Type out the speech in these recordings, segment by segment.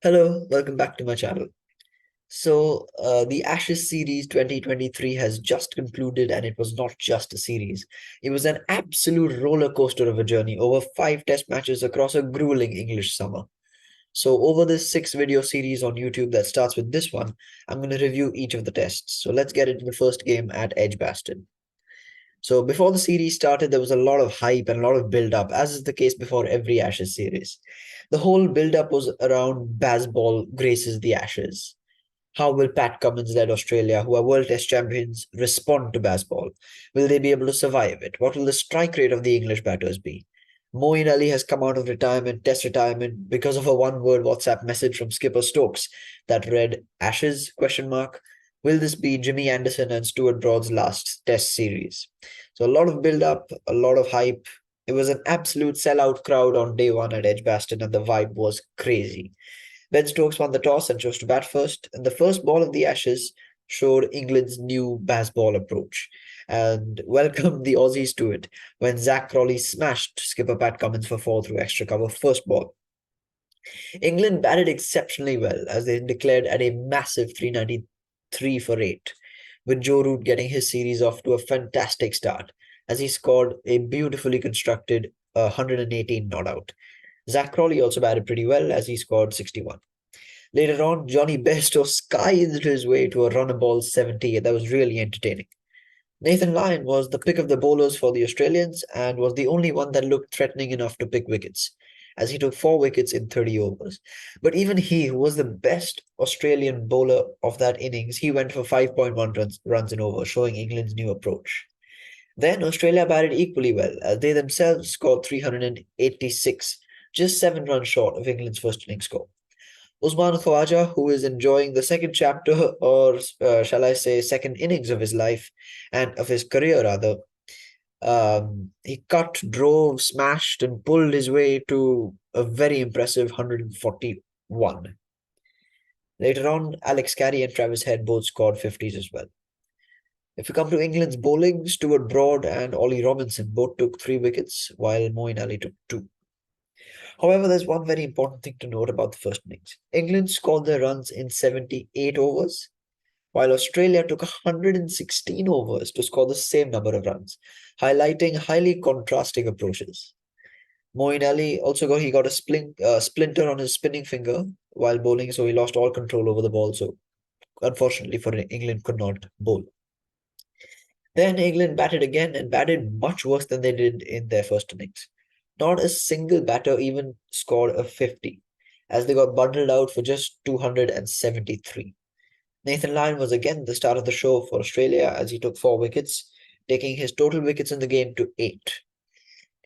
Hello, welcome back to my channel. The Ashes series 2023 has just concluded, and it was not just a series. It was an absolute roller coaster of a journey over 5 test matches across a grueling English summer. So, over this 6 video series on YouTube that starts with this one, I'm going to review each of the tests. So, let's get into the first game at Edgbaston. So before the series started, there was a lot of hype and a lot of build-up, as is the case before every Ashes series. The whole build-up was around Bazball graces the Ashes. How will Pat Cummins led Australia, who are World Test champions, respond to Bazball? Will they be able to survive it? What will the strike rate of the English batters be? Moeen Ali has come out of Test retirement, because of a one-word WhatsApp message from skipper Stokes that read Ashes question mark. Will this be Jimmy Anderson and Stuart Broad's last Test series? So a lot of build-up, a lot of hype. It was an absolute sellout crowd on day one at Edgbaston, and the vibe was crazy. Ben Stokes won the toss and chose to bat first, and the first ball of the Ashes showed England's new Bazball approach and welcomed the Aussies to it when Zach Crawley smashed skipper Pat Cummins for 4 through extra cover first ball. England batted exceptionally well as they declared at a massive 393 for 8, with Joe Root getting his series off to a fantastic start as he scored a beautifully constructed 118 not out. Zach Crawley also batted pretty well as he scored 61. Later on, Johnny Bairstow skived his way to a runner ball 70 that was really entertaining. Nathan Lyon was the pick of the bowlers for the Australians and was the only one that looked threatening enough to pick wickets, as he took 4 wickets in 30 overs. But even he, who was the best Australian bowler of that innings, he went for 5.1 runs in over, showing England's new approach. Then Australia batted equally well, as they themselves scored 386, just 7 runs short of England's first innings score. Usman Khawaja, who is enjoying the second chapter, or shall I say, second innings of his life and of his career, rather, he cut, drove, smashed, and pulled his way to a very impressive 141. Later on, Alex Carey and Travis Head both scored 50s as well. If we come to England's bowling, Stuart Broad and Ollie Robinson both took 3 wickets, while Moeen Ali took 2. However, there's one very important thing to note about the first innings. England scored their runs in 78 overs, while Australia took 116 overs to score the same number of runs, highlighting highly contrasting approaches. Moeen Ali also got a splinter on his spinning finger while bowling, so he lost all control over the ball. So, unfortunately for England, could not bowl. Then England batted again and batted much worse than they did in their first innings. Not a single batter even scored a 50, as they got bundled out for just 273. Nathan Lyon was again the star of the show for Australia as he took 4 wickets, taking his total wickets in the game to 8.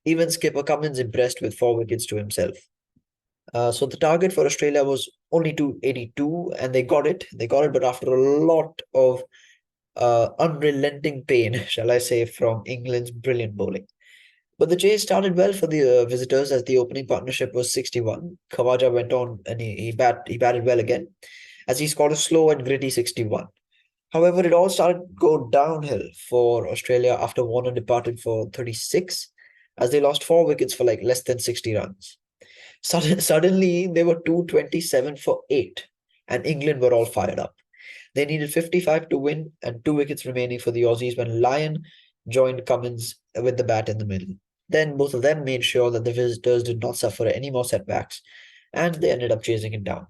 Even skipper Cummins impressed with 4 wickets to himself. So the target for Australia was only 282, and they got it. They got it, but after a lot of unrelenting pain, shall I say, from England's brilliant bowling. But the chase started well for the visitors as the opening partnership was 61. Khawaja went on and he batted well again as he scored a slow and gritty 61. However, it all started to go downhill for Australia after Warner departed for 36 as they lost 4 wickets for like less than 60 runs. Suddenly, they were 227 for 8 and England were all fired up. They needed 55 to win and 2 wickets remaining for the Aussies when Lyon joined Cummins with the bat in the middle. Then both of them made sure that the visitors did not suffer any more setbacks, and they ended up chasing it down.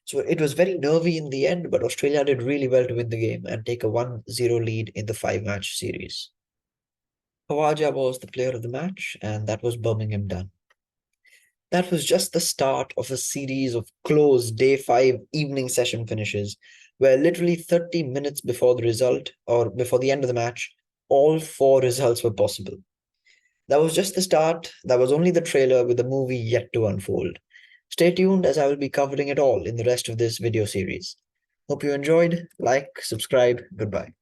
So it was very nervy in the end, but Australia did really well to win the game and take a 1-0 lead in the 5-match series. Khawaja was the player of the match, and that was Birmingham done. That was just the start of a series of close day 5 evening session finishes, where literally 30 minutes before the result, or before the end of the match, all 4 results were possible. That was just the start. That was only the trailer with the movie yet to unfold. Stay tuned as I will be covering it all in the rest of this video series. Hope you enjoyed. Like, subscribe. Goodbye.